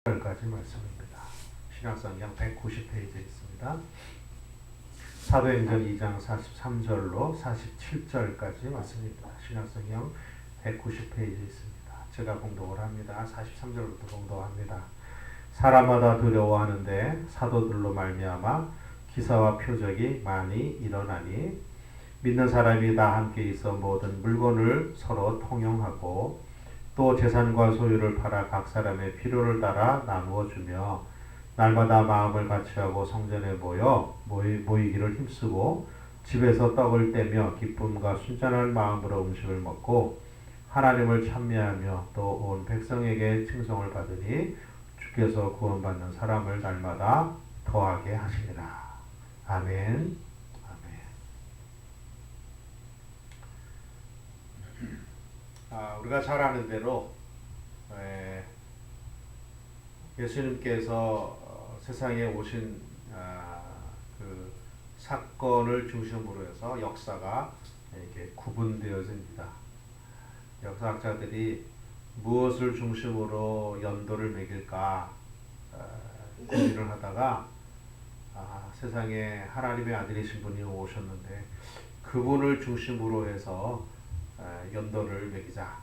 까지 말씀입니다. 신약성경 190페이지에 있습니다. 사도행전 2장 43절로 47절까지 말씀입니다. 신약성경 190페이지에 있습니다. 제가 공독을 합니다. 43절부터 공독합니다. 사람마다 두려워하는데 사도들로 말미암아 기사와 표적이 많이 일어나니 믿는 사람이 다 함께 있어 모든 물건을 서로 통용하고 또 재산과 소유를 팔아 각 사람의 필요를 따라 나누어 주며 날마다 마음을 같이하고 성전에 모이기를 힘쓰고 집에서 떡을 떼며 기쁨과 순전한 마음으로 음식을 먹고 하나님을 찬미하며 또 온 백성에게 칭송을 받으니 주께서 구원받는 사람을 날마다 더하게 하시니라. 아멘. 우리가 잘 아는 대로 예수님께서 세상에 오신 그 사건을 중심으로 해서 역사가 이렇게 구분되어집니다. 역사학자들이 무엇을 중심으로 연도를 매길까 고민을 하다가 세상에 하나님의 아들이신 분이 오셨는데 그분을 중심으로 해서 연도를 매기자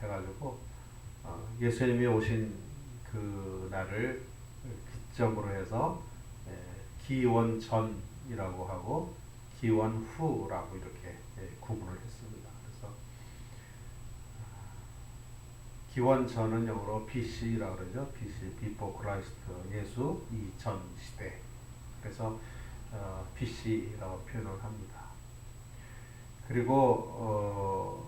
해가지고 예수님이 오신 그 날을 기점으로 해서 기원전이라고 하고 기원후라고 이렇게 구분을 했습니다. 그래서 기원전은 영어로 BC라고 그러죠. BC, Before Christ, 예수 이전 시대. 그래서 BC라고 표현을 합니다. 그리고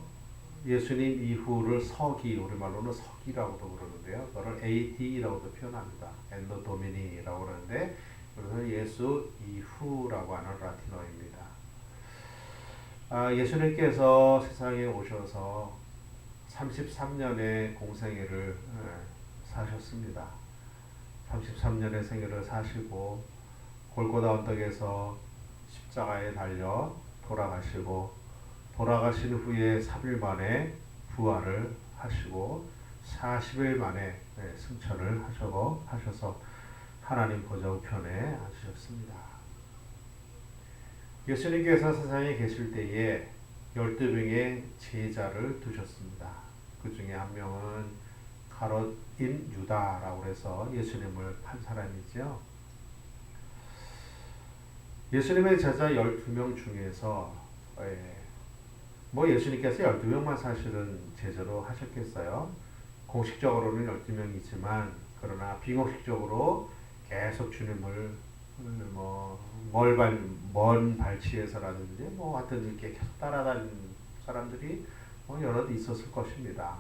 예수님 이후를 서기, 우리말로는 서기라고도 그러는데요. 그거를 AD라고도 표현합니다. 엔도 도미니라고 그러는데 그래서 예수 이후라고 하는 라틴어입니다. 예수님께서 세상에 오셔서 33년의 공생애를 사셨습니다. 33년의 생애를 사시고 골고다 언덕에서 십자가에 달려 돌아가신 후에 3일 만에 부활을 하시고 40일 만에 승천을 하셔서 하나님 보좌우편에 앉으셨습니다. 예수님께서 세상에 계실 때에 12명의 제자를 두셨습니다. 그 중에 한 명은 가롯인 유다라고 해서 예수님을 판 사람이죠. 예수님의 제자 12명 중에서 예수님께서 12명만 사실은 제자로 하셨겠어요. 공식적으로는 12명이지만 그러나 비공식적으로 계속 주님을 먼 발치에서라든지 하여튼 이렇게 계속 따라다니는 사람들이 여럿 있었을 것입니다.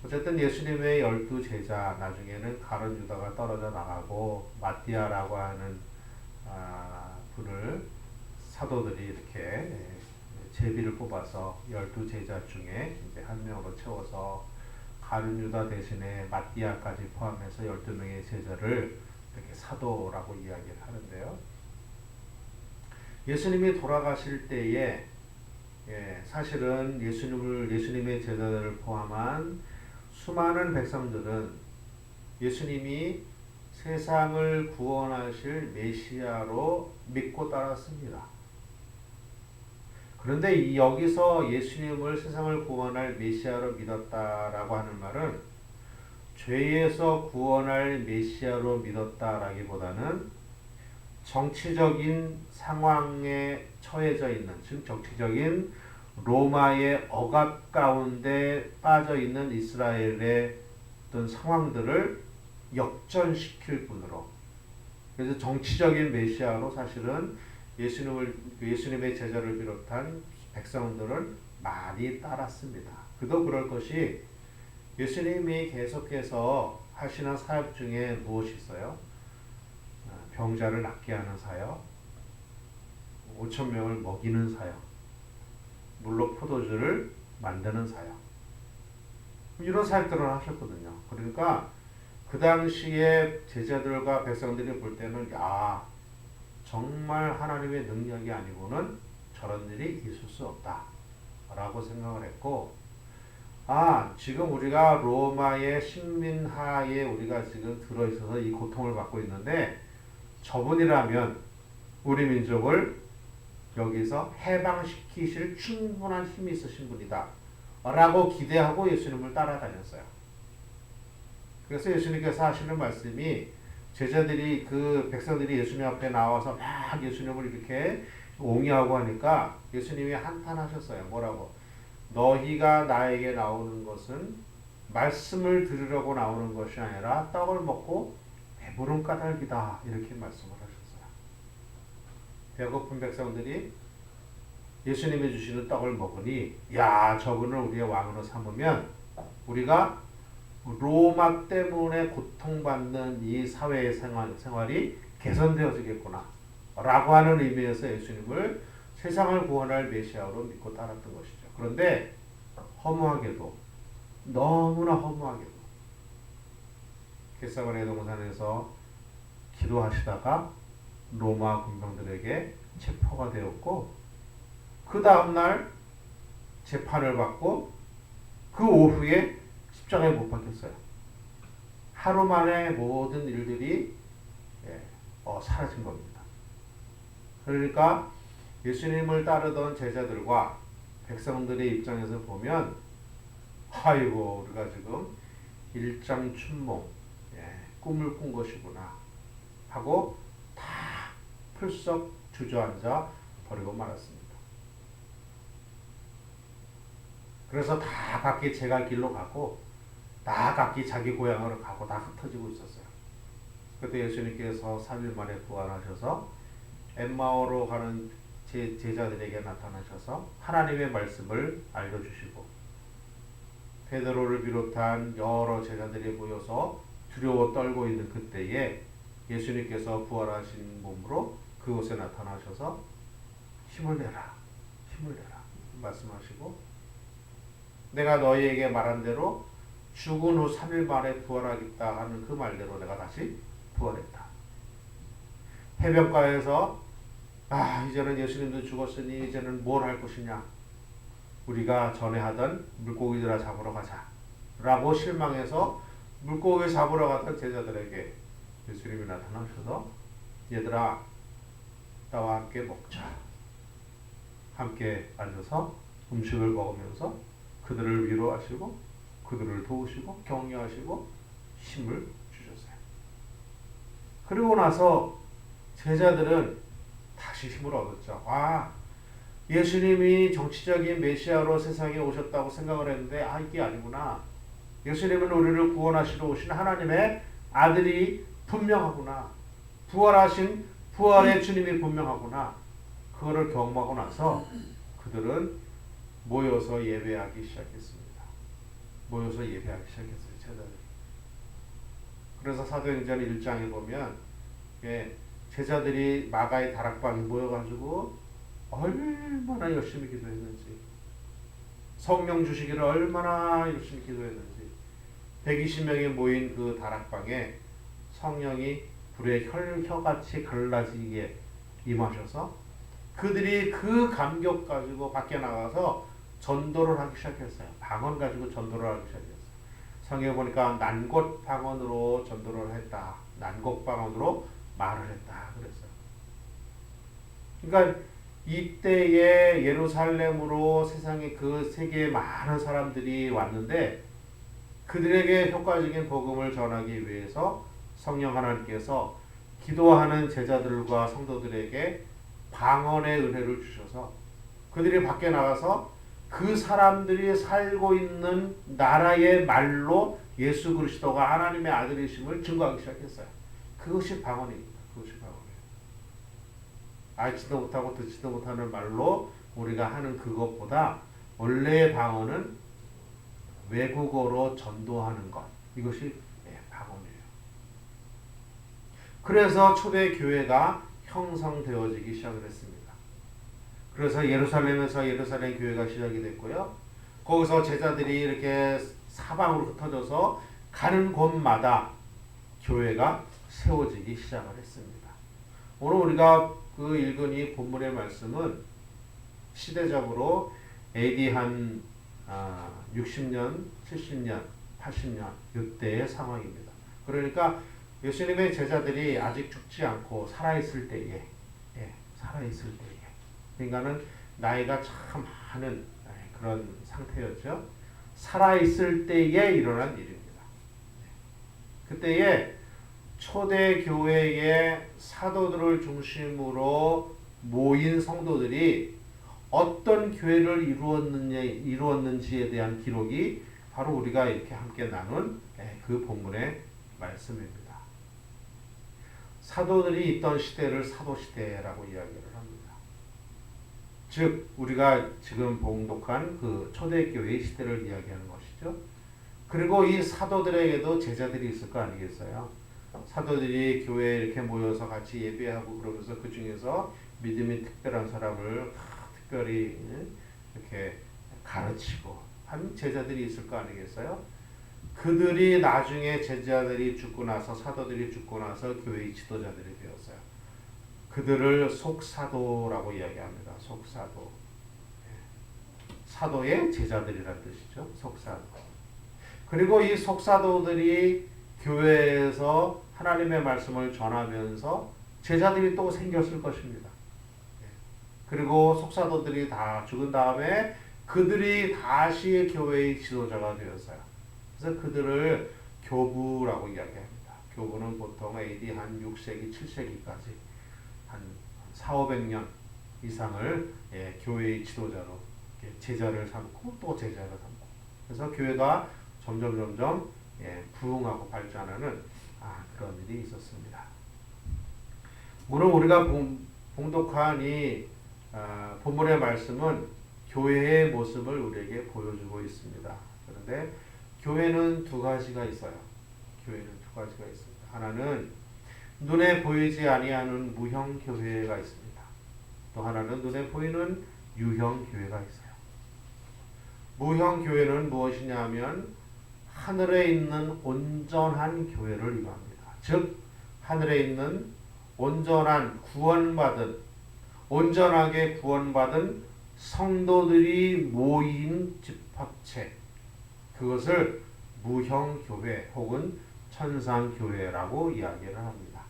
어쨌든 예수님의 12제자 나중에는 가룟 유다가 떨어져 나가고 마띠아라고 하는 분을 사도들이 이렇게 제비를 뽑아서 12제자 중에 이제 한 명으로 채워서 가룟 유다 대신에 마띠아까지 포함해서 12명의 제자를 이렇게 사도라고 이야기를 하는데요. 예수님이 돌아가실 때에 사실은 예수님의 제자들을 포함한 수많은 백성들은 예수님이 세상을 구원하실 메시아로 믿고 따랐습니다. 그런데 여기서 예수님을 세상을 구원할 메시아로 믿었다라고 하는 말은 죄에서 구원할 메시아로 믿었다라기보다는 정치적인 상황에 처해져 있는, 즉 정치적인 로마의 억압 가운데 빠져 있는 이스라엘의 어떤 상황들을 역전시킬 분으로, 그래서 정치적인 메시아로 사실은 예수님의 제자를 비롯한 백성들을 많이 따랐습니다. 그도 그럴 것이 예수님이 계속해서 하시는 사역 중에 무엇이 있어요? 병자를 낫게 하는 사역, 5,000명을 먹이는 사역, 물로 포도주를 만드는 사역, 이런 사역들을 하셨거든요. 그러니까 그 당시에 제자들과 백성들이 볼 때는 정말 하나님의 능력이 아니고는 저런 일이 있을 수 없다 라고 생각을 했고, 지금 우리가 로마의 식민하에 우리가 지금 들어있어서 이 고통을 받고 있는데 저분이라면 우리 민족을 여기서 해방시키실 충분한 힘이 있으신 분이다 라고 기대하고 예수님을 따라다녔어요. 그래서 예수님께서 하시는 말씀이 제자들이 그 백성들이 예수님 앞에 나와서 막 예수님을 이렇게 옹이하고 하니까 예수님이 한탄하셨어요. 뭐라고? 너희가 나에게 나오는 것은 말씀을 들으려고 나오는 것이 아니라 떡을 먹고 배부른 까닭이다. 이렇게 말씀을 하셨어요. 배고픈 백성들이 예수님이 주시는 떡을 먹으니 저분을 우리의 왕으로 삼으면 우리가 로마 때문에 고통받는 이 사회의 생활이 개선되어지겠구나 라고 하는 의미에서 예수님을 세상을 구원할 메시아로 믿고 따랐던 것이죠. 그런데 허무하게도 너무나 허무하게도 겟세마네 동산에서 기도하시다가 로마 군병들에게 체포가 되었고 그 다음날 재판을 받고 그 오후에 십자가에 못 박혔어요. 하루 만에 모든 일들이 사라진 겁니다. 그러니까 예수님을 따르던 제자들과 백성들의 입장에서 보면 아이고 우리가 지금 일장춘몽 꿈을 꾼 것이구나 하고 다 풀썩 주저앉아 버리고 말았습니다. 그래서 다 각기 제갈 길로 가고 다 각기 자기 고향으로 가고 다 흩어지고 있었어요. 그때 예수님께서 3일 만에 부활하셔서 엠마오로 가는 제자들에게 나타나셔서 하나님의 말씀을 알려주시고 베드로를 비롯한 여러 제자들이 모여서 두려워 떨고 있는 그때에 예수님께서 부활하신 몸으로 그곳에 나타나셔서 힘을 내라 말씀하시고 내가 너희에게 말한 대로 죽은 후 3일 만에 부활하겠다 하는 그 말대로 내가 다시 부활했다. 해변가에서 이제는 예수님도 죽었으니 이제는 뭘 할 것이냐. 우리가 전에 하던 물고기들아 잡으러 가자. 라고 실망해서 물고기 잡으러 갔던 제자들에게 예수님이 나타나셔서 얘들아 나와 함께 먹자. 함께 앉아서 음식을 먹으면서 그들을 위로하시고 그들을 도우시고 격려하시고 힘을 주셨어요. 그리고 나서 제자들은 다시 힘을 얻었죠. 예수님이 정치적인 메시아로 세상에 오셨다고 생각을 했는데 이게 아니구나. 예수님은 우리를 구원하시러 오신 하나님의 아들이 분명하구나. 부활하신 부활의 주님이 분명하구나. 그거를 경험하고 나서 그들은 모여서 예배하기 시작했습니다. 제자들이. 그래서 사도행전 1장에 보면 제자들이 마가의 다락방에 모여가지고 얼마나 열심히 기도했는지 성령 주시기를 얼마나 열심히 기도했는지 120명이 모인 그 다락방에 성령이 불의 혀같이 갈라지게 임하셔서 그들이 그 감격 가지고 밖에 나가서 전도를 하기 시작했어요. 방언 가지고 전도를 하기 시작했어요. 성경에 보니까 난곳 방언으로 전도를 했다. 난곳 방언으로 말을 했다. 그랬어요. 그러니까 이때에 예루살렘으로 세상에 그 세계에 많은 사람들이 왔는데 그들에게 효과적인 복음을 전하기 위해서 성령 하나님께서 기도하는 제자들과 성도들에게 방언의 은혜를 주셔서 그들이 밖에 나가서 그 사람들이 살고 있는 나라의 말로 예수 그리스도가 하나님의 아들이심을 증거하기 시작했어요. 그것이 방언입니다. 그것이 방언이에요. 알지도 못하고 듣지도 못하는 말로 우리가 하는 그것보다 원래의 방언은 외국어로 전도하는 것. 이것이 방언이에요. 그래서 초대 교회가 형성되어지기 시작을 했습니다. 그래서 예루살렘에서 예루살렘 교회가 시작이 됐고요. 거기서 제자들이 이렇게 사방으로 흩어져서 가는 곳마다 교회가 세워지기 시작을 했습니다. 오늘 우리가 그 읽은 이 본문의 말씀은 시대적으로 AD 한 60년, 70년, 80년 이때의 상황입니다. 그러니까 예수님의 제자들이 아직 죽지 않고 살아있을 때에, 살아있을 때에, 그러니까는 나이가 참 많은 그런 상태였죠. 살아있을 때에 일어난 일입니다. 그때에 초대 교회의 사도들을 중심으로 모인 성도들이 어떤 교회를 이루었는지에 대한 기록이 바로 우리가 이렇게 함께 나눈 그 본문의 말씀입니다. 사도들이 있던 시대를 사도시대라고 이야기를 합니다. 즉 우리가 지금 봉독한 그 초대교회의 시대를 이야기하는 것이죠. 그리고 이 사도들에게도 제자들이 있을 거 아니겠어요? 사도들이 교회에 이렇게 모여서 같이 예배하고 그러면서 그 중에서 믿음이 특별한 사람을 특별히 이렇게 가르치고 한 제자들이 있을 거 아니겠어요? 그들이 나중에 제자들이 죽고 나서 사도들이 죽고 나서 교회의 지도자들이 되었어요. 그들을 속사도라고 이야기합니다. 속사도. 사도의 제자들이란 뜻이죠. 속사도. 그리고 이 속사도들이 교회에서 하나님의 말씀을 전하면서 제자들이 또 생겼을 것입니다. 그리고 속사도들이 다 죽은 다음에 그들이 다시 교회의 지도자가 되었어요. 그래서 그들을 교부라고 이야기합니다. 교부는 보통 AD 한 6세기, 7세기까지 한 4,500년 이상을 교회의 지도자로 제자를 삼고 또 제자를 삼고 그래서 교회가 점점 부흥하고 발전하는 그런 일이 있었습니다. 오늘 우리가 봉독한 이 본문의 말씀은 교회의 모습을 우리에게 보여주고 있습니다. 그런데 교회는 두 가지가 있어요. 교회는 두 가지가 있습니다. 하나는 눈에 보이지 아니하는 무형 교회가 있습니다. 또 하나는 눈에 보이는 유형 교회가 있어요. 무형 교회는 무엇이냐 하면 하늘에 있는 온전한 교회를 의미합니다. 즉 하늘에 있는 온전한 온전하게 구원받은 성도들이 모인 집합체, 그것을 무형교회 혹은 천상교회라고 이야기를 합니다.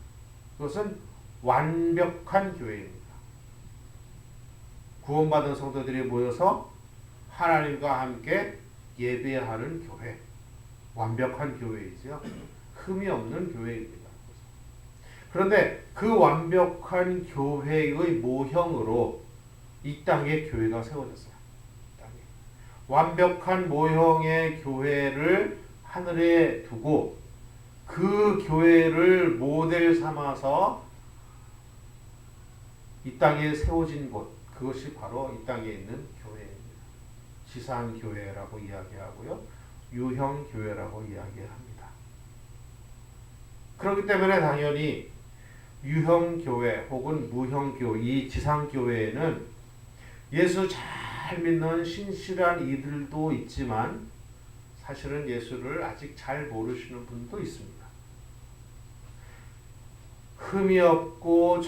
그것은 완벽한 교회입니다. 구원받은 성도들이 모여서 하나님과 함께 예배하는 교회, 완벽한 교회이죠. 흠이 없는 교회입니다. 그런데 그 완벽한 교회의 모형으로 이 땅에 교회가 세워졌어요. 완벽한 모형의 교회를 하늘에 두고 그 교회를 모델 삼아서 이 땅에 세워진 곳, 그것이 바로 이 땅에 있는 교회입니다. 지상교회라고 이야기하고요. 유형교회라고 이야기합니다. 그렇기 때문에 당연히 유형교회 혹은 무형교회, 이 지상교회에는 예수 잘 믿는 신실한 이들도 있지만 사실은 예수를 아직 잘 모르시는 분도 있습니다. 흠이 없고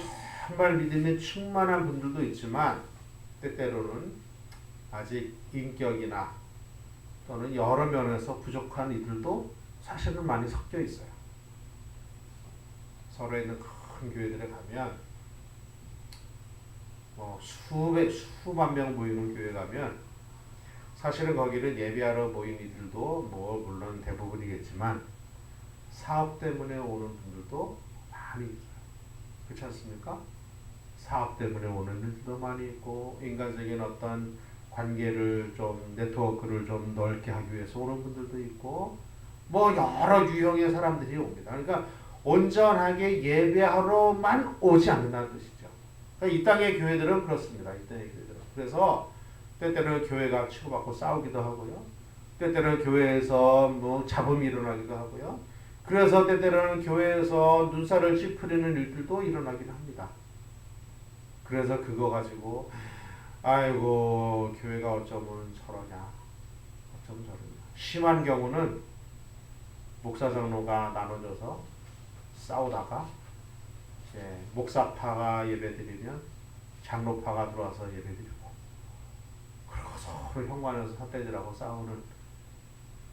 정말 믿음이 충만한 분들도 있지만 때때로는 아직 인격이나 또는 여러 면에서 부족한 이들도 사실은 많이 섞여 있어요. 서울에 있는 큰 교회들에 가면 수만 명 모이는 교회 가면 사실은 거기는 예배하러 모인 이들도 물론 대부분이겠지만 사업 때문에 오는 분들도 많이 있어요. 그렇지 않습니까? 사업 때문에 오는 일도 많이 있고 인간적인 어떤 관계를 좀 네트워크를 좀 넓게 하기 위해서 오는 분들도 있고 여러 유형의 사람들이 옵니다. 그러니까 온전하게 예배하러만 오지 않는다는 뜻이죠. 그러니까 이 땅의 교회들은 그렇습니다. 이 땅의 교회들은. 그래서 때때로는 교회가 치고받고 싸우기도 하고요. 때때로는 교회에서 잡음이 일어나기도 하고요. 그래서 때때로는 교회에서 눈살을 찌푸리는 일들도 일어나긴 합니다. 그래서 그거 가지고 아이고 교회가 어쩌면 저러냐 어쩌면 저러냐. 심한 경우는 목사 장로가 나눠져서 싸우다가 목사파가 예배드리면 장로파가 들어와서 예배드리고 그리고 서로 현관에서 삿대질하고 싸우는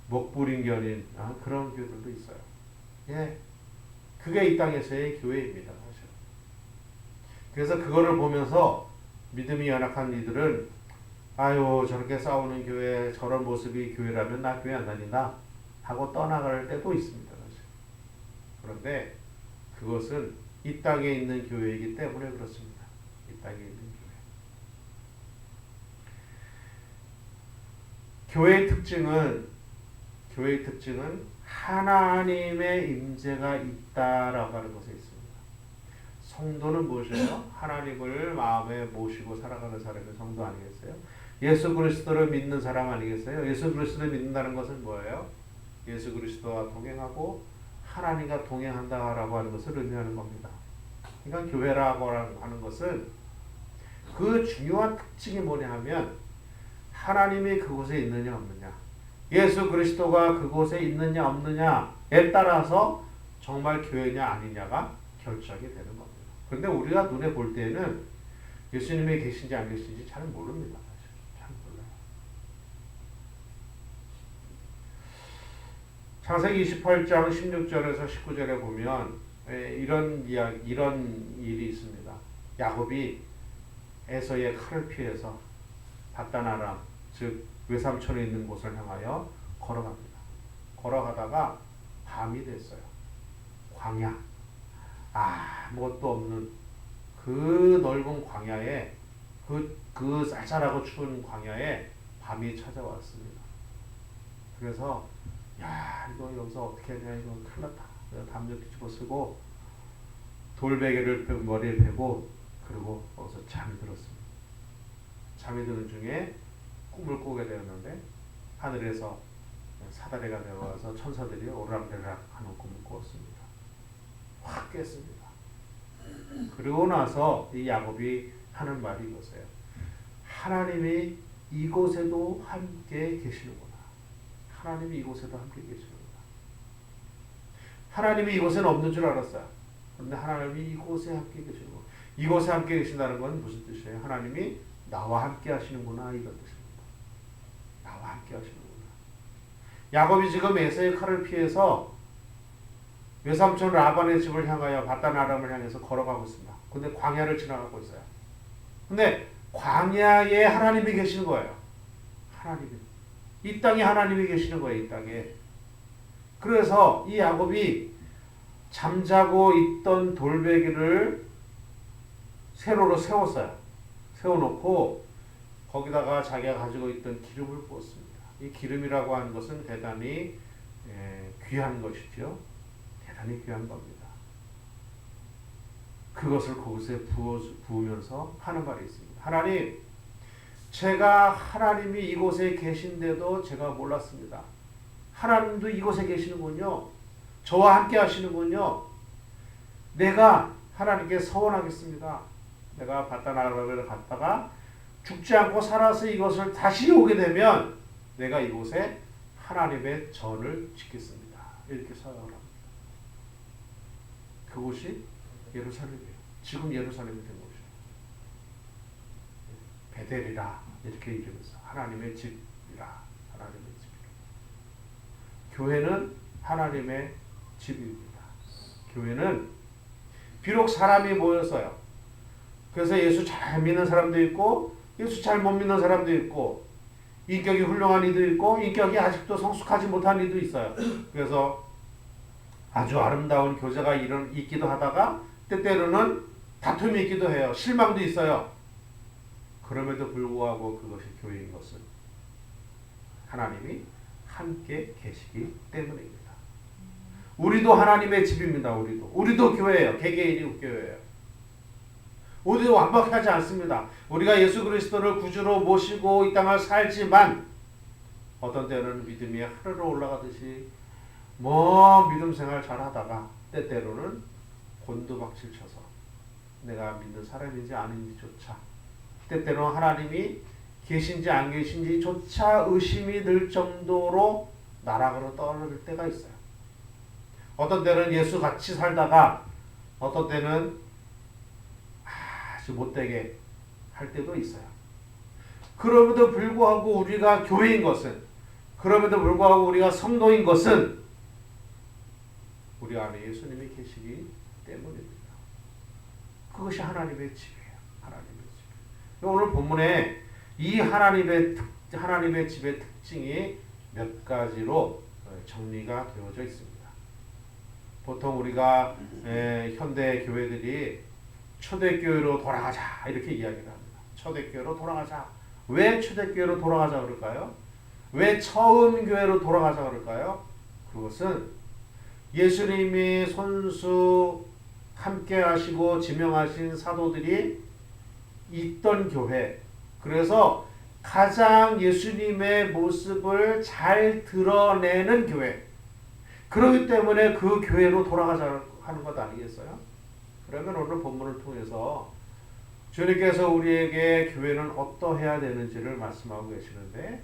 먹부림견인 그런 교회들도 있어요. 예, 그게 이 땅에서의 교회입니다. 사실. 그래서 그거를 보면서 믿음이 연약한 이들은 아유 저렇게 싸우는 교회 저런 모습이 교회라면 나 교회 안 다닌다 하고 떠나갈 때도 있습니다. 사실. 그런데 그것은 이 땅에 있는 교회이기 때문에 그렇습니다. 이 땅에 있는 교회의 특징은 하나님의 임재가 있다라고 하는 것에 있습니다. 성도는 무엇이에요? 하나님을 마음에 모시고 살아가는 사람이 성도 아니겠어요? 예수 그리스도를 믿는 사람 아니겠어요? 예수 그리스도를 믿는다는 것은 뭐예요? 예수 그리스도와 동행하고 하나님과 동행한다라고 하는 것을 의미하는 겁니다. 그러니까 교회라고 하는 것은 그 중요한 특징이 뭐냐 하면 하나님이 그곳에 있느냐 없느냐, 예수 그리스도가 그곳에 있느냐 없느냐에 따라서 정말 교회냐 아니냐가 결정이 되는 겁니다. 그런데 우리가 눈에 볼 때는 예수님이 계신지 안 계신지 잘 모릅니다. 잘 몰라요. 창세기 28장 16절에서 19절에 보면 이런 일이 있습니다. 야곱이 에서의 칼을 피해서 밧단-아람, 즉 외삼촌에 있는 곳을 향하여 걸어갑니다. 걸어가다가 밤이 됐어요. 광야, 아무것도 없는 그 넓은 광야에 그 쌀쌀하고 추운 광야에 밤이 찾아왔습니다. 그래서 이거 여기서 어떻게 하냐, 이거 큰일 났다. 담요 뒤집어 쓰고 돌베개를 머리에 베고 그리고 거기서 잠이 들었습니다. 잠이 드는 중에 꿈을 꾸게 되었는데 하늘에서 사다리가 내려와서 천사들이 오르락내리락 하는 꿈을 꾸었습니다. 확 깼습니다. 그리고 나서 이 야곱이 하는 말이 이거예요. 하나님이 이곳에도 함께 계시는구나. 하나님이 이곳에도 함께 계시는구나. 하나님이 이곳에는 없는 줄 알았어요. 그런데 하나님이 이곳에 함께 계시는구나. 이곳에 함께 계신다는 건 무슨 뜻이에요? 하나님이 나와 함께 하시는구나 이런 뜻입니다. 나와 함께 하시는구나. 야곱이 지금 에서의 칼을 피해서 외삼촌 라반의 집을 향하여 밧단-아람을 향해서 걸어가고 있습니다. 근데 광야를 지나가고 있어요. 근데 광야에 하나님이 계시는 거예요. 하나님이. 이 땅에 하나님이 계시는 거예요. 이 땅에. 그래서 이 야곱이 잠자고 있던 돌베개를 세로로 세웠어요. 세워놓고 거기다가 자기가 가지고 있던 기름을 부었습니다. 이 기름이라고 하는 것은 대단히 귀한 것이죠. 대단히 귀한 겁니다. 그것을 거기에 부으면서 하는 말이 있습니다. 하나님, 제가 하나님이 이곳에 계신데도 제가 몰랐습니다. 하나님도 이곳에 계시는군요. 저와 함께 하시는군요. 내가 하나님께 서원하겠습니다. 내가 밧단-아람을 갔다가 죽지 않고 살아서 이것을 다시 오게 되면 내가 이곳에 하나님의 전을 짓겠습니다. 이렇게 서약을 합니다. 그곳이 예루살렘이에요. 지금 예루살렘이 된 곳이에요. 베델이라 이렇게 이름해서 하나님의 집이라. 하나님의 집이라. 교회는 하나님의 집입니다. 교회는 비록 사람이 모여서요. 그래서 예수 잘 믿는 사람도 있고 예수 잘 못 믿는 사람도 있고 인격이 훌륭한 이도 있고 인격이 아직도 성숙하지 못한 이도 있어요. 그래서 아주 아름다운 교제가 있기도 하다가 때때로는 다툼이 있기도 해요. 실망도 있어요. 그럼에도 불구하고 그것이 교회인 것은 하나님이 함께 계시기 때문입니다. 우리도 하나님의 집입니다. 우리도 교회예요. 개개인이 교회예요. 우리도 완벽하지 않습니다. 우리가 예수 그리스도를 구주로 모시고 이 땅을 살지만 어떤 때는 믿음이 하늘로 올라가듯이 믿음 생활 잘하다가 때때로는 곤두박질 쳐서 내가 믿는 사람인지 아닌지조차 때때로는 하나님이 계신지 안 계신지조차 의심이 들 정도로 나락으로 떨어질 때가 있어요. 어떤 때는 예수 같이 살다가 어떤 때는 아주 못되게 할 때도 있어요. 그럼에도 불구하고 우리가 교회인 것은, 그럼에도 불구하고 우리가 성도인 것은 우리 안에 예수님이 계시기 때문입니다. 그것이 하나님의 집이에요. 하나님의 집. 오늘 본문에 이 하나님의 집의 특징이 몇 가지로 정리가 되어져 있습니다. 보통 우리가 현대 교회들이 초대교회로 돌아가자 이렇게 이야기를 합니다. 초대교회로 돌아가자. 왜 초대교회로 돌아가자 그럴까요? 왜 처음 교회로 돌아가자 그럴까요? 그것은 예수님이 손수 함께 하시고 지명하신 사도들이 있던 교회, 그래서 가장 예수님의 모습을 잘 드러내는 교회, 그렇기 때문에 그 교회로 돌아가자 하는 것 아니겠어요? 그러면 오늘 본문을 통해서 주님께서 우리에게 교회는 어떠해야 되는지를 말씀하고 계시는데,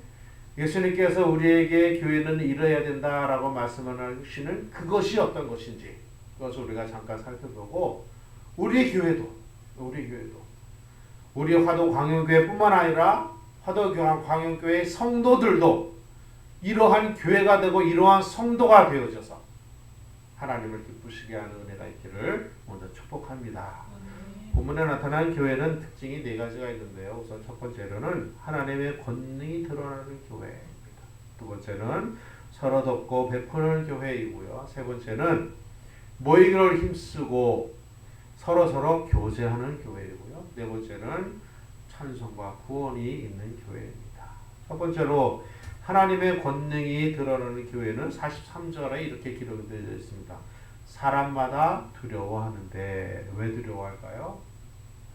예수님께서 우리에게 교회는 이래야 된다라고 말씀하시는 그것이 어떤 것인지 그것을 우리가 잠깐 살펴보고, 우리 교회도 우리 화도 광영교회뿐만 아니라 화도 광영교회 성도들도 이러한 교회가 되고 이러한 성도가 되어져서 하나님을 기쁘시게 하는 은혜가 있기를 먼저 축복합니다. 본문에 나타난 교회는 특징이 네 가지가 있는데요. 우선 첫 번째로는 하나님의 권능이 드러나는 교회입니다. 두 번째는 서로 돕고 베푸는 교회이고요. 세 번째는 모이기를 힘쓰고 서로 교제하는 교회이고요. 네 번째는 찬송과 구원이 있는 교회입니다. 첫 번째로 하나님의 권능이 드러나는 교회는 43절에 이렇게 기록되어 있습니다. 사람마다 두려워하는데, 왜 두려워할까요?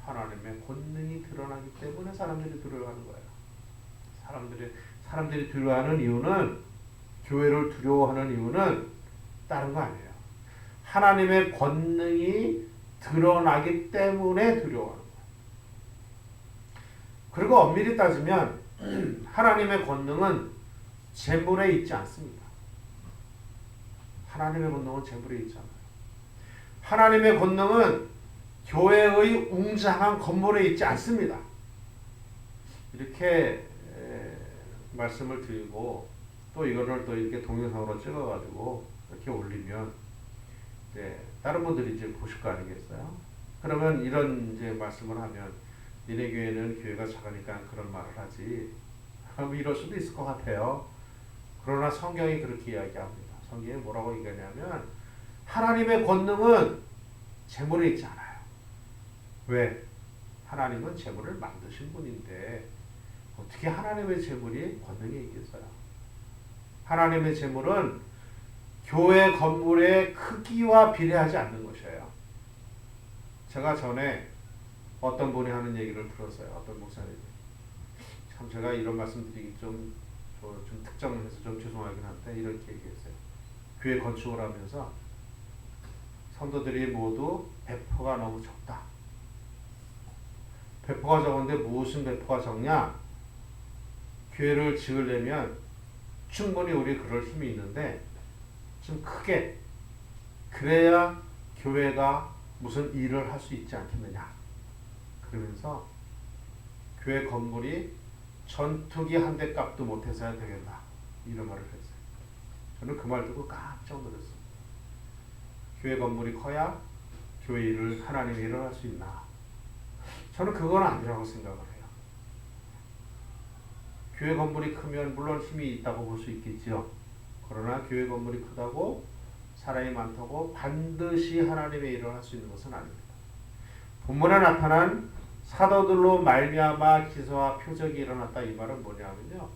하나님의 권능이 드러나기 때문에 사람들이 두려워하는 거예요. 사람들이 두려워하는 이유는, 교회를 두려워하는 이유는 다른 거 아니에요. 하나님의 권능이 드러나기 때문에 두려워하는 거예요. 그리고 엄밀히 따지면 하나님의 권능은 재물에 있지 않습니다. 하나님의 권능은 재물에 있지 않아요. 하나님의 권능은 교회의 웅장한 건물에 있지 않습니다. 이렇게 말씀을 드리고, 또 이거를 또 이렇게 동영상으로 찍어가지고 이렇게 올리면 다른 분들이 이제 보실 거 아니겠어요? 그러면 이런 이제 말씀을 하면, 니네 교회는 교회가 작으니까 그런 말을 하지, 이럴 수도 있을 것 같아요. 그러나 성경이 그렇게 이야기합니다. 성경이 뭐라고 얘기하냐면, 하나님의 권능은 재물에 있지 않아요. 왜? 하나님은 재물을 만드신 분인데 어떻게 하나님의 재물이 권능에 있겠어요? 하나님의 재물은 교회 건물의 크기와 비례하지 않는 것이에요. 제가 전에 어떤 분이 하는 얘기를 들었어요. 어떤 목사님이. 참 제가 이런 말씀 드리기 좀 특정해서 좀 죄송하긴 한데, 이렇게 얘기했어요. 교회 건축을 하면서 성도들이 모두 배포가 너무 적다. 배포가 적은데 무슨 배포가 적냐? 교회를 지으려면 충분히 우리 그럴 힘이 있는데 좀 크게, 그래야 교회가 무슨 일을 할 수 있지 않겠느냐. 그러면서 교회 건물이 전투기 한 대 값도 못해서야 되겠다, 이런 말을 했어요. 저는 그 말 듣고 깜짝 놀랐어요. 교회 건물이 커야 교회 일을, 하나님의 일을 할 수 있나? 저는 그건 아니라고 생각을 해요. 교회 건물이 크면 물론 힘이 있다고 볼 수 있겠죠. 그러나 교회 건물이 크다고 사람이 많다고 반드시 하나님의 일을 할 수 있는 것은 아닙니다. 본문에 나타난 사도들로 말미암아 기사와 표적이 일어났다, 이 말은 뭐냐면요,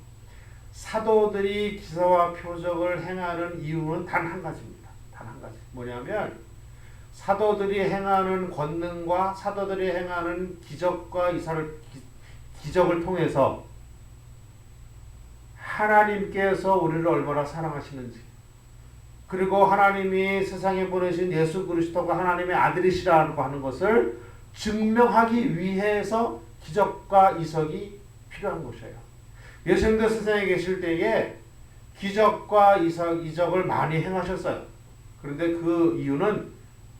사도들이 기사와 표적을 행하는 이유는 단 한 가지입니다. 단 한 가지. 뭐냐면 사도들이 행하는 권능과 사도들이 행하는 기적과 기적을 통해서 하나님께서 우리를 얼마나 사랑하시는지, 그리고 하나님이 세상에 보내신 예수 그리스도가 하나님의 아들이시라고 하는 것을 증명하기 위해서 기적과 이적이 필요한 것이에요. 예수님도 세상에 계실 때에 기적과 이적을 많이 행하셨어요. 그런데 그 이유는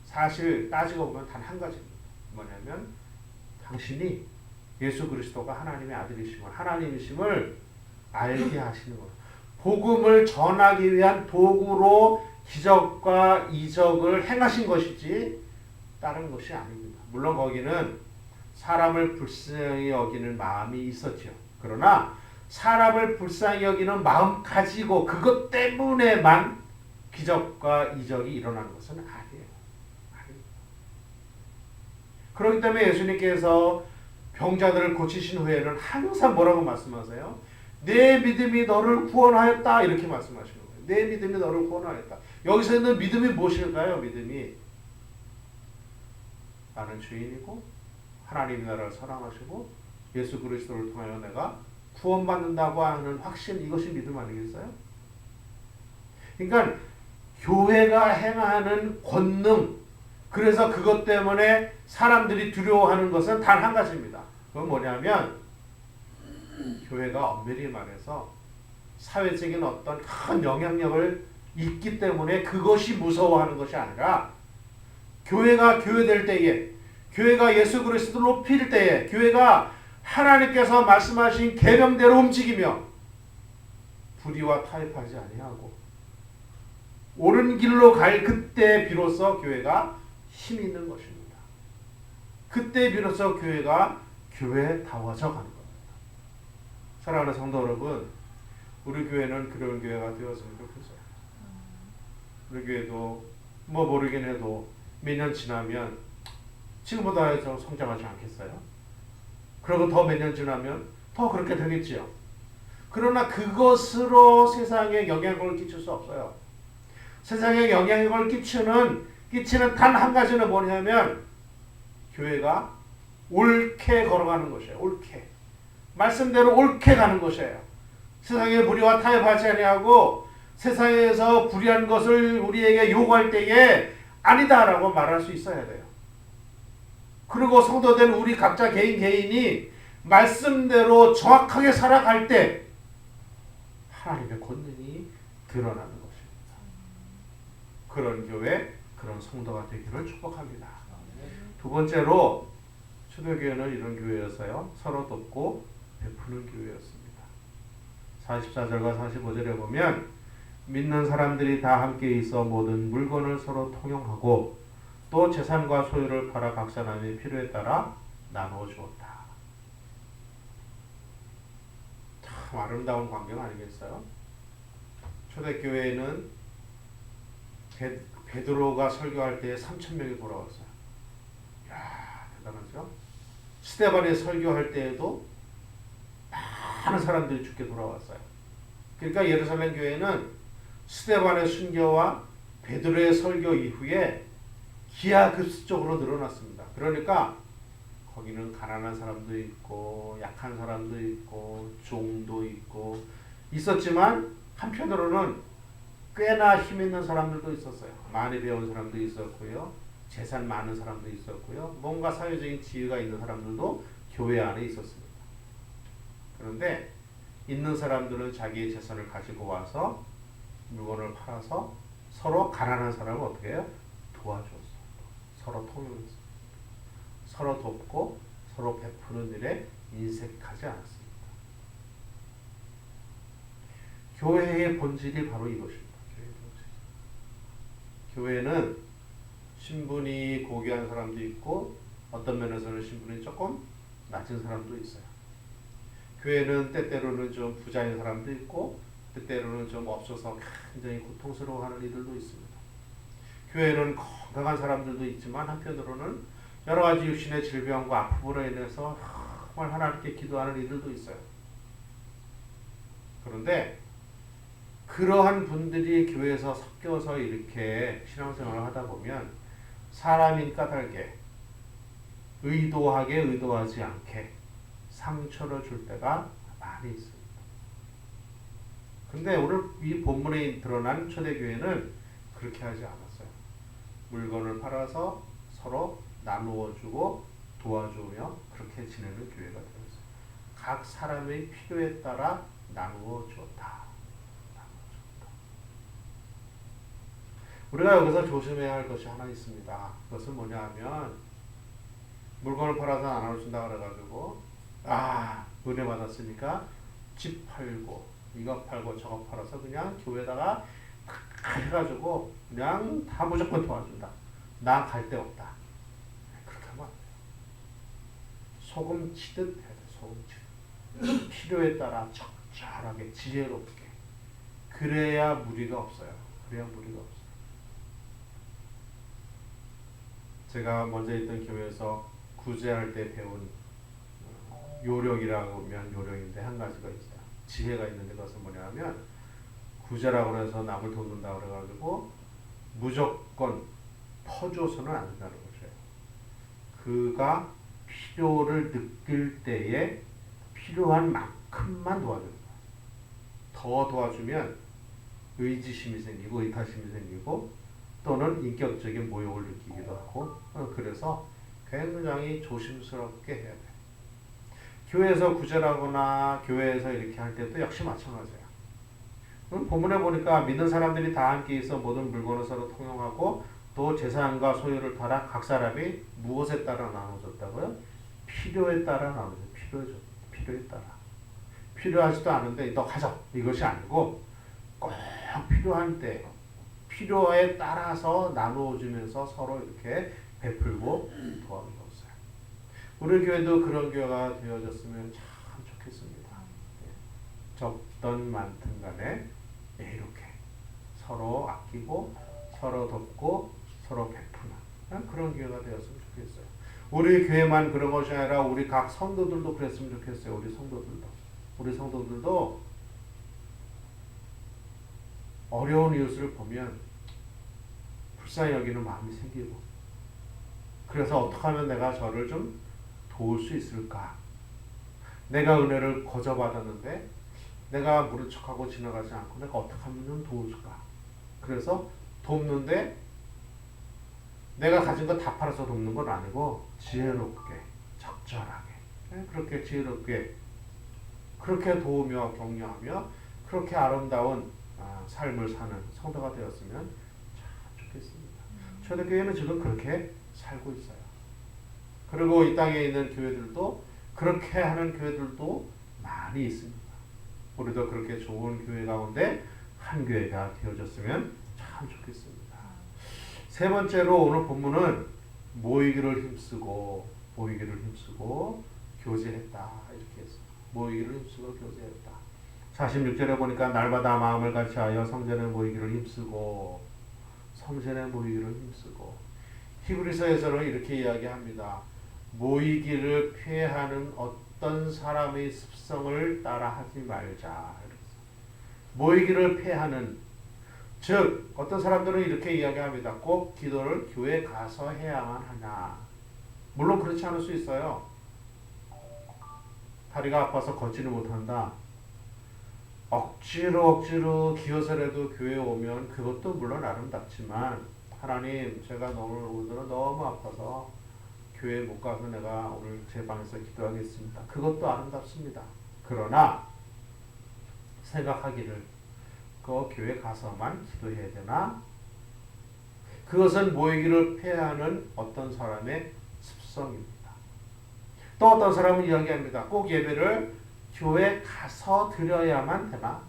사실 따지고 보면 단 한 가지입니다. 뭐냐면 당신이 예수 그리스도가 하나님의 아들이심을, 하나님이심을 알게 하시는 것. 복음을 전하기 위한 도구로 기적과 이적을 행하신 것이지 다른 것이 아닙니다. 물론 거기는 사람을 불쌍히 여기는 마음이 있었죠. 그러나 사람을 불쌍히 여기는 마음 가지고 그것 때문에만 기적과 이적이 일어나는 것은 아니에요. 그렇기 때문에 예수님께서 병자들을 고치신 후에는 항상 뭐라고 말씀하세요? 내 믿음이 너를 구원하였다 이렇게 말씀하시는 거예요. 내 믿음이 너를 구원하였다. 여기서 있는 믿음이 무엇일까요? 믿음이 나는 죄인이고 하나님이 나를 사랑하시고 예수 그리스도를 통하여 내가 구원받는다고 하는 확신, 이것이 믿음 아니겠어요? 그러니까 교회가 행하는 권능, 그래서 그것 때문에 사람들이 두려워하는 것은 단 한 가지입니다. 그건 뭐냐면 교회가 엄밀히 말해서 사회적인 어떤 큰 영향력을 있기 때문에 그것이 무서워하는 것이 아니라 교회가 교회될 때에, 교회가 예수 그리스도를 높일 때에, 교회가 하나님께서 말씀하신 계명대로 움직이며 불의와 타협하지 아니하고 옳은 길로 갈 그때 비로소 교회가 힘이 있는 것입니다. 그때 비로소 교회가 교회다워져 가는 겁니다. 사랑하는 성도 여러분, 우리 교회는 그런 교회가 되었으면 좋겠어요. 우리 교회도 뭐 모르긴 해도 몇 년 지나면 지금보다 더 성장하지 않겠어요? 그리고 더 몇 년 지나면 더 그렇게 되겠지요. 그러나 그것으로 세상에 영향을 끼칠 수 없어요. 세상에 영향을 끼치는 단 한 가지는 뭐냐면 교회가 옳게 걸어가는 것이에요. 옳게. 말씀대로 옳게 가는 것이에요. 세상의 불의와 타협하지 아니하고 세상에서 불의한 것을 우리에게 요구할 때에 아니다라고 말할 수 있어야 돼요. 그리고 성도된 우리 각자 개인이 말씀대로 정확하게 살아갈 때 하나님의 권능이 드러나는 것입니다. 그런 교회, 그런 성도가 되기를 축복합니다. 두 번째로 초대교회는 이런 교회였어요. 서로 돕고 베푸는 교회였습니다. 44절과 45절에 보면 믿는 사람들이 다 함께 있어 모든 물건을 서로 통용하고 또 재산과 소유를 팔아 각 사람의 필요에 따라 나누어 주었다. 참 아름다운 광경 아니겠어요? 초대교회에는 베드로가 설교할 때 3,000명이 돌아왔어요. 이야, 대단하죠? 스데반이 설교할 때에도 많은 사람들이 죽게 돌아왔어요. 그러니까 예루살렘 교회는 스데반의 순교와 베드로의 설교 이후에 기하급수적으로 늘어났습니다. 그러니까 거기는 가난한 사람도 있고 약한 사람도 있고 종도 있고 있었지만 한편으로는 꽤나 힘 있는 사람들도 있었어요. 많이 배운 사람도 있었고요. 재산 많은 사람도 있었고요. 뭔가 사회적인 지위가 있는 사람들도 교회 안에 있었습니다. 그런데 있는 사람들은 자기의 재산을 가지고 와서 물건을 팔아서 서로 가난한 사람을 어떻게 해요? 도와줬어요. 서로 통용했어요. 서로 돕고 서로 베푸는 일에 인색하지 않았습니다. 교회의 본질이 바로 이것입니다. 교회는 신분이 고귀한 사람도 있고 어떤 면에서는 신분이 조금 낮은 사람도 있어요. 교회는 때때로는 좀 부자인 사람도 있고 때때로는 좀 없어서 굉장히 고통스러워하는 이들도 있습니다. 교회는 건강한 사람들도 있지만 한편으로는 여러 가지 육신의 질병과 아픔으로 인해서 정말 하나님께 기도하는 이들도 있어요. 그런데 그러한 분들이 교회에서 섞여서 이렇게 신앙생활을 하다 보면 사람인 까닭에 의도하게 의도하지 않게 상처를 줄 때가 많이 있습니다. 근데 오늘 이 본문에 드러난 초대교회는 그렇게 하지 않았어요. 물건을 팔아서 서로 나누어 주고 도와주며 그렇게 지내는 교회가 되었어요. 각 사람의 필요에 따라 나누어 주었다. 우리가 여기서 조심해야 할 것이 하나 있습니다. 그것은 뭐냐 하면 물건을 팔아서 나눠준다 그래가지고 은혜 받았으니까 집 팔고 이거 팔고 저거 팔아서 그냥 교회에다가 해가지고 그냥 다 무조건 도와준다. 나 갈 데 없다. 그렇게 하면 안 돼요. 소금 치듯 해야 돼. 소금 치듯. 필요에 따라 적절하게 지혜롭게. 그래야 무리가 없어요. 그래야 무리가 없어요. 제가 먼저 있던 교회에서 구제할 때 배운 요령이라고 하면 요령인데 한 가지가 있어요. 지혜가 있는데 그것은 뭐냐면 구제라고 해서 남을 돕는다고 그래가지고 무조건 퍼줘서는 안 된다는 거죠. 그가 필요를 느낄 때에 필요한 만큼만 도와주는 거예요. 더 도와주면 의지심이 생기고 의타심이 생기고 또는 인격적인 모욕을 느끼기도 하고 그래서 굉장히 조심스럽게 해야 돼요. 교회에서 구제라거나 교회에서 이렇게 할 때도 역시 마찬가지예요. 본문에 보니까 믿는 사람들이 다 함께 있어 모든 물건을 서로 통용하고 또 재산과 소유를 따라 각 사람이 무엇에 따라 나눠줬다고요? 필요에 따라 나눠줘. 필요에 따라. 필요하지도 않은데 너 가져. 이것이 아니고 꼭 필요한 때 필요에 따라서 나누어주면서 서로 이렇게 베풀고 도와주고 있어요. 우리 교회도 그런 교회가 되어졌으면 참 좋겠습니다. 적던 많든 간에 이렇게 서로 아끼고 서로 돕고 서로 베푸는 그런 교회가 되었으면 좋겠어요. 우리 교회만 그런 것이 아니라 우리 각 성도들도 그랬으면 좋겠어요. 우리 성도들도 어려운 이웃을 보면 불쌍히 여기는 마음이 생기고 그래서 어떻게 하면 내가 저를 좀 도울 수 있을까? 내가 은혜를 거저 받았는데 내가 모른 척하고 지나가지 않고 내가 어떻게 하면 좀 도울까? 그래서 돕는데 내가 가진 거 다 팔아서 돕는 건 아니고 지혜롭게 적절하게 그렇게 지혜롭게 그렇게 도우며 격려하며 그렇게 아름다운 삶을 사는 성도가 되었으면 참 좋겠습니다. 초대교회는 지금 그렇게 살고 있어요. 그리고 이 땅에 있는 교회들도 그렇게 하는 교회들도 많이 있습니다. 우리도 그렇게 좋은 교회 가운데 한 교회가 되어졌으면 참 좋겠습니다. 세 번째로 오늘 본문은 모이기를 힘쓰고 교제했다 이렇게 했어요. 모이기를 힘쓰고 교제했다. 46절에 보니까 날마다 마음을 같이하여 성전에 모이기를 힘쓰고 히브리서에서는 이렇게 이야기합니다. 모이기를 피하는 어떤 사람의 습성을 따라하지 말자. 모이기를 피하는 즉 어떤 사람들은 이렇게 이야기합니다. 꼭 기도를 교회 가서 해야만 하냐. 물론 그렇지 않을 수 있어요. 다리가 아파서 걷지를 못한다. 억지로 기어서라도 교회에 오면 그것도 물론 아름답지만 하나님 제가 오늘은 너무 아파서 교회에 못 가서 내가 오늘 제 방에서 기도하겠습니다. 그것도 아름답습니다. 그러나 생각하기를 그 교회 가서만 기도해야 되나? 그것은 모이기를 폐하는 어떤 사람의 습성입니다. 또 어떤 사람은 이야기합니다. 꼭 예배를 교회 가서 드려야만 되나?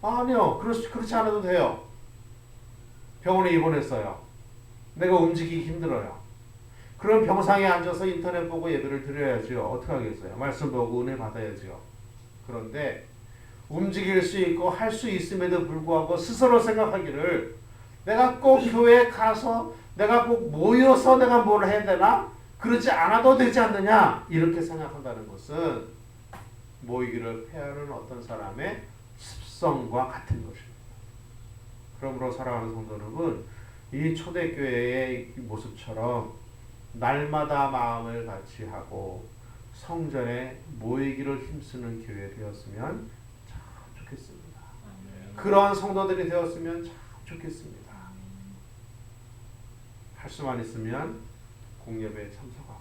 아니요. 그렇지 않아도 돼요. 병원에 입원했어요. 내가 움직이기 힘들어요. 그럼 병상에 앉아서 인터넷 보고 예배를 드려야죠. 어떻게 하겠어요? 말씀 보고 은혜 받아야죠. 그런데 움직일 수 있고 할 수 있음에도 불구하고 스스로 생각하기를 내가 꼭 교회에 가서 내가 꼭 모여서 내가 뭘 해야 되나? 그러지 않아도 되지 않느냐? 이렇게 생각한다는 것은 모이기를 폐하는 어떤 사람의 습성과 같은 것입니다. 그러므로 사랑하는 성도 여러분, 이 초대교회의 모습처럼 날마다 마음을 같이 하고 성전에 모이기를 힘쓰는 교회 되었으면 참 좋겠습니다. 그런 성도들이 되었으면 참 좋겠습니다. 할 수만 있으면 공예배에 참석하고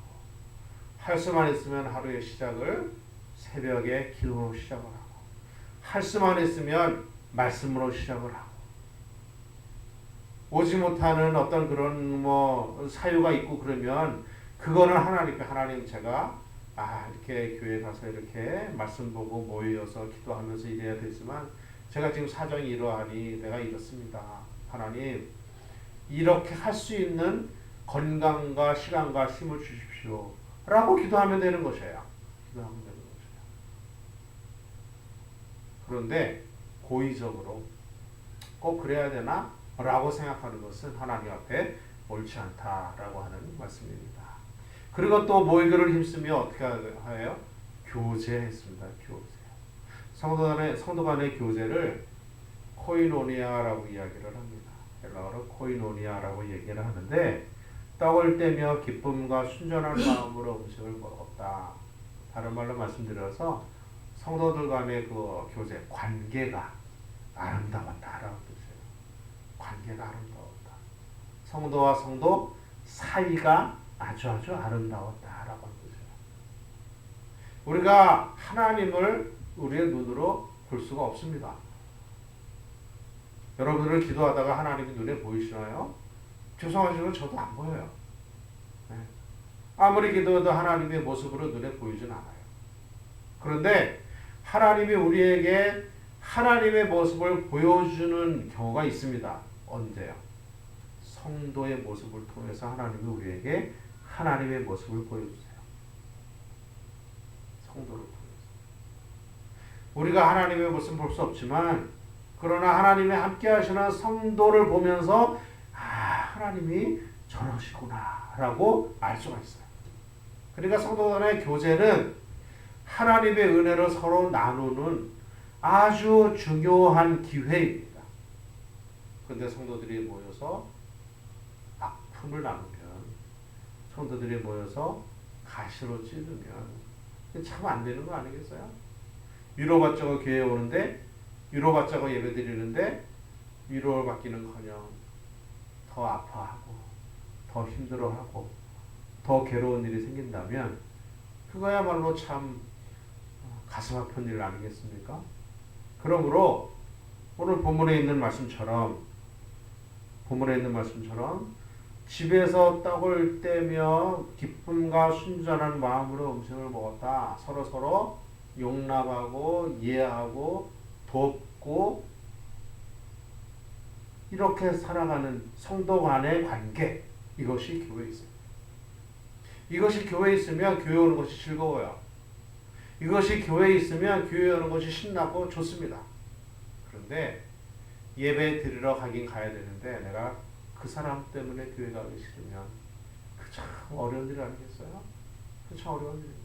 할 수만 있으면 하루의 시작을 새벽에 기도로 시작을 하고 할 수만 있으면 말씀으로 시작을 하고 오지 못하는 어떤 그런 사유가 있고 그러면 그거는 하나님 제가 이렇게 교회 가서 이렇게 말씀 보고 모여서 기도하면서 이래야 되지만 제가 지금 사정이 이러하니 내가 이렇습니다. 하나님, 이렇게 할 수 있는 건강과 시간과 힘을 주십시오. 라고 기도하면 되는 것이에요. 기도하면 되는 것이에요. 그런데 고의적으로 꼭 그래야 되나? 라고 생각하는 것은 하나님 앞에 옳지 않다라고 하는 말씀입니다. 그리고 또 모이기를 힘쓰며 어떻게 해요? 교제했습니다. 교제. 성도 간의 교제를 코이노니아라고 이야기를 합니다. 헬라어로 코이노니아라고 얘기를 하는데 떡을 떼며 기쁨과 순전한 마음으로 음식을 먹었다. 다른 말로 말씀드려서 성도들 간의 그 교제, 관계가 아름다웠다라는 뜻이에요. 관계가 아름다웠다. 성도와 성도 사이가 아주 아름다웠다라고 하는 거죠. 우리가 하나님을 우리의 눈으로 볼 수가 없습니다. 여러분들은 기도하다가 하나님이 눈에 보이시나요? 죄송하지만 저도 안 보여요. 네. 아무리 기도해도 하나님의 모습으로 눈에 보이진 않아요. 그런데 하나님이 우리에게 하나님의 모습을 보여주는 경우가 있습니다. 언제요? 성도의 모습을 통해서 하나님이 우리에게 하나님의 모습을 보여주세요. 성도를 통해서. 우리가 하나님의 모습을 볼 수 없지만 그러나 하나님이 함께 하시는 성도를 보면서 하나님이 저러시구나 라고 알 수가 있어요. 그러니까 성도 간의 교제는 하나님의 은혜를 서로 나누는 아주 중요한 기회입니다. 그런데 성도들이 모여서 아픔을 나누면, 성도들이 모여서 가시로 찌르면 참 안 되는 거 아니겠어요? 위로받자고 교회에 오는데, 위로받자고 예배 드리는데 위로를 받기는커녕 더 아파하고 더 힘들어하고 더 괴로운 일이 생긴다면 그거야말로 참 가슴 아픈 일 아니겠습니까? 그러므로 오늘 본문에 있는 말씀처럼 집에서 떡을 떼며 기쁨과 순전한 마음으로 음식을 먹었다. 서로 용납하고 이해하고 돕고 이렇게 살아가는 성도 간의 관계, 이것이 교회에 있습니다. 이것이 교회에 있으면 교회 오는 것이 즐거워요. 이것이 교회에 있으면 교회 오는 것이 신나고 좋습니다. 그런데 예배 드리러 가긴 가야 되는데 내가 그 사람 때문에 교회 가기 싫으면 그 참 어려운 일 아니겠어요? 그 참 어려운 일입니다.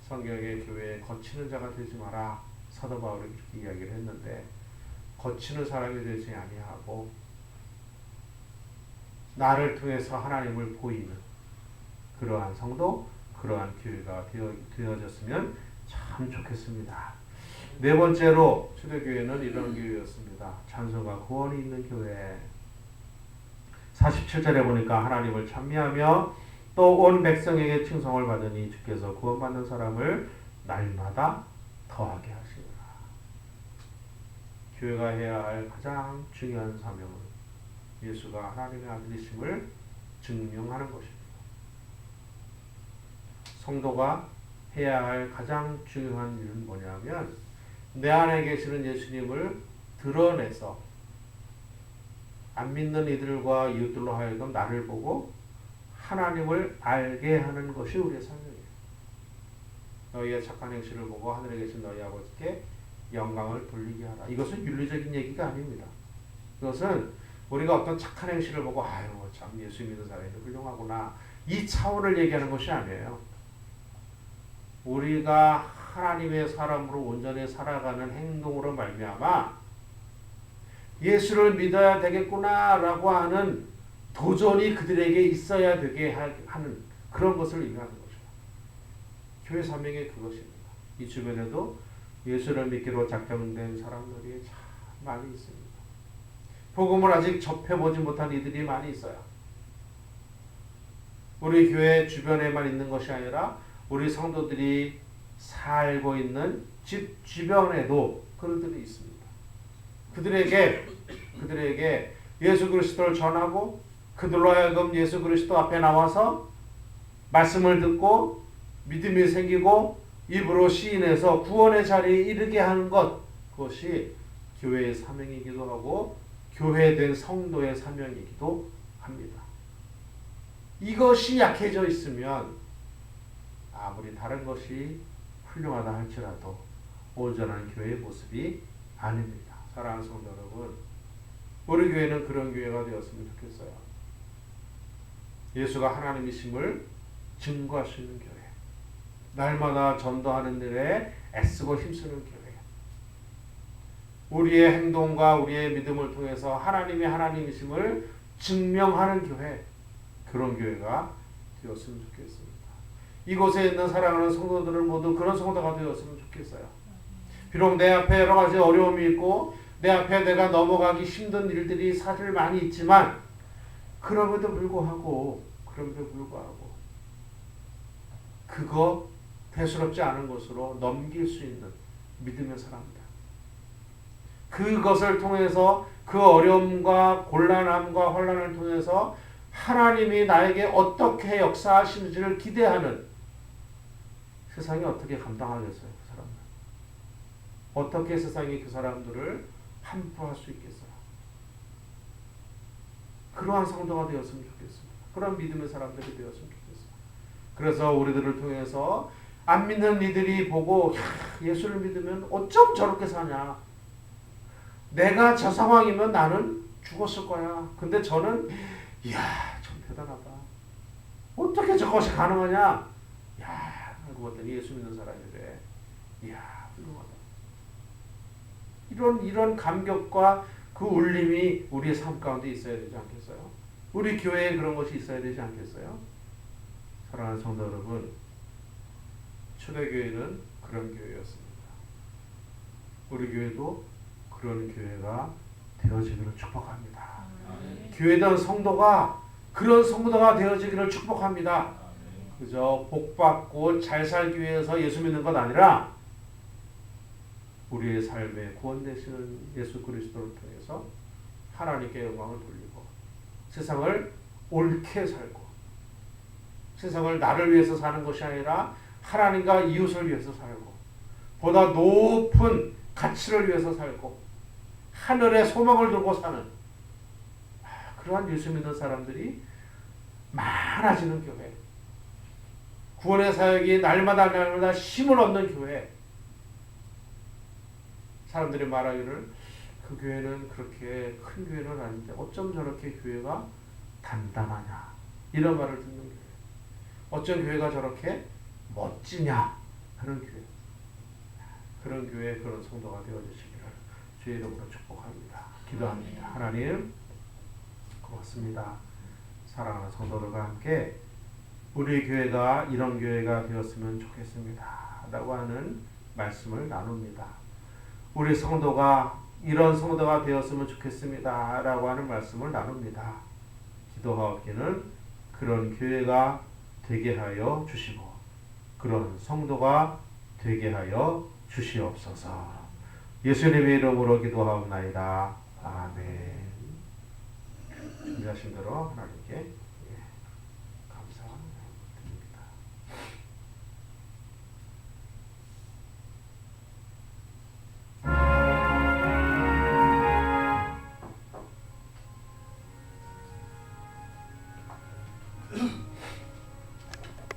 성경에 교회에 거치는 자가 되지 마라. 사도 바울이 그렇게 이야기를 했는데 거치는 사람이 되지 아니하고 나를 통해서 하나님을 보이는 그러한 성도, 그러한 교회가 되어졌으면 참 좋겠습니다. 네 번째로 초대교회는 이런 교회였습니다. 찬송과 구원이 있는 교회. 47절에 보니까 하나님을 찬미하며 또 온 백성에게 칭송을 받으니 주께서 구원받는 사람을 날마다 더하게 하시리라. 교회가 해야 할 가장 중요한 사명은 예수가 하나님의 아들이심을 증명하는 것입니다. 성도가 해야 할 가장 중요한 일은 뭐냐면 내 안에 계시는 예수님을 드러내서 안 믿는 이들과 이웃들로 하여금 나를 보고 하나님을 알게 하는 것이 우리의 사명이에요. 너희의 착한 행실을 보고 하늘에 계신 너희 아버지께 영광을 돌리게 하라. 이것은 윤리적인 얘기가 아닙니다. 이것은 우리가 어떤 착한 행실을 보고 참 예수 믿는 사람이 훌륭하구나, 이 차원을 얘기하는 것이 아니에요. 우리가 하나님의 사람으로 온전히 살아가는 행동으로 말미암아 예수를 믿어야 되겠구나라고 하는 도전이 그들에게 있어야 되게 하는 그런 것을 의미하는 것이죠. 교회 사명이 그것입니다. 이 주변에도 예수를 믿기로 작정된 사람들이 참 많이 있습니다. 복음을 아직 접해보지 못한 이들이 많이 있어요. 우리 교회 주변에만 있는 것이 아니라 우리 성도들이 살고 있는 집 주변에도 그들이 있습니다. 그들에게 예수 그리스도를 전하고 그들로 하여금 예수 그리스도 앞에 나와서 말씀을 듣고 믿음이 생기고 입으로 시인해서 구원의 자리에 이르게 하는 것, 그것이 교회의 사명이기도 하고 교회된 성도의 사명이기도 합니다. 이것이 약해져 있으면 아무리 다른 것이 훌륭하다 할지라도 온전한 교회의 모습이 아닙니다. 사랑하는 성도 여러분, 우리 교회는 그런 교회가 되었으면 좋겠어요. 예수가 하나님이심을 증거할 수 있는 교회, 날마다 전도하는 일에 애쓰고 힘쓰는 교회, 우리의 행동과 우리의 믿음을 통해서 하나님이 하나님이심을 증명하는 교회, 그런 교회가 되었으면 좋겠습니다. 이곳에 있는 사랑하는 성도들은 모두 그런 성도가 되었으면 좋겠어요. 비록 내 앞에 여러 가지 어려움이 있고 내 앞에 내가 넘어가기 힘든 일들이 사실 많이 있지만 그럼에도 불구하고 그거 대수롭지 않은 것으로 넘길 수 있는 믿음의 사람들, 그것을 통해서 그 어려움과 곤란함과 혼란을 통해서 하나님이 나에게 어떻게 역사하시는지를 기대하는, 세상이 어떻게 감당하겠어요? 그 사람들 어떻게 세상이 그 사람들을 함부할 수 있겠어요? 그러한 성도가 되었으면 좋겠습니다. 그런 믿음의 사람들이 되었으면 좋겠어요. 그래서 우리들을 통해서 안 믿는 이들이 보고, 예수를 믿으면 어쩜 저렇게 사냐, 내가 저 상황이면 나는 죽었을 거야. 근데 저는 이야 참 대단하다. 어떻게 저것이 가능하냐? 야, 알고 봤더니 예수 믿는 사람이래. 이야 훌륭하다. 이런 감격과 그 울림이 우리의 삶 가운데 있어야 되지 않겠어요? 우리 교회에 그런 것이 있어야 되지 않겠어요? 사랑하는 성도 여러분, 초대교회는 그런 교회였습니다. 우리 교회도 그런 교회가 되어지기를 축복합니다. 교회던 성도가 그런 성도가 되어지기를 축복합니다. 그저 복받고 잘 살기 위해서 예수 믿는 것 아니라 우리의 삶에 구원 되시는 예수 그리스도를 통해서 하나님께 영광을 돌리고 세상을 옳게 살고, 세상을 나를 위해서 사는 것이 아니라 하나님과 이웃을 위해서 살고, 보다 높은 가치를 위해서 살고 하늘의 소망을 두고 사는 그러한 예수 믿는 사람들이 많아지는 교회, 구원의 사역이 날마다 힘을 얻는 교회. 사람들이 말하기를 그 교회는 그렇게 큰 교회는 아닌데 어쩜 저렇게 교회가 단단하냐, 이런 말을 듣는 교회. 어쩜 교회가 저렇게 멋지냐 하는 교회. 그런 교회, 그런 성도가 되어주시기를 주의 이름으로 축복합니다. 기도합니다. 하나님 고맙습니다. 사랑하는 성도들과 함께 우리 교회가 이런 교회가 되었으면 좋겠습니다 라고 하는 말씀을 나눕니다. 우리 성도가 이런 성도가 되었으면 좋겠습니다 라고 하는 말씀을 나눕니다. 기도하옵기는 그런 교회가 되게 하여 주시고 그런 성도가 되게 하여 주시옵소서. 예수님의 이름으로 기도하옵나이다. 아멘. 준비하신 대로 하나님께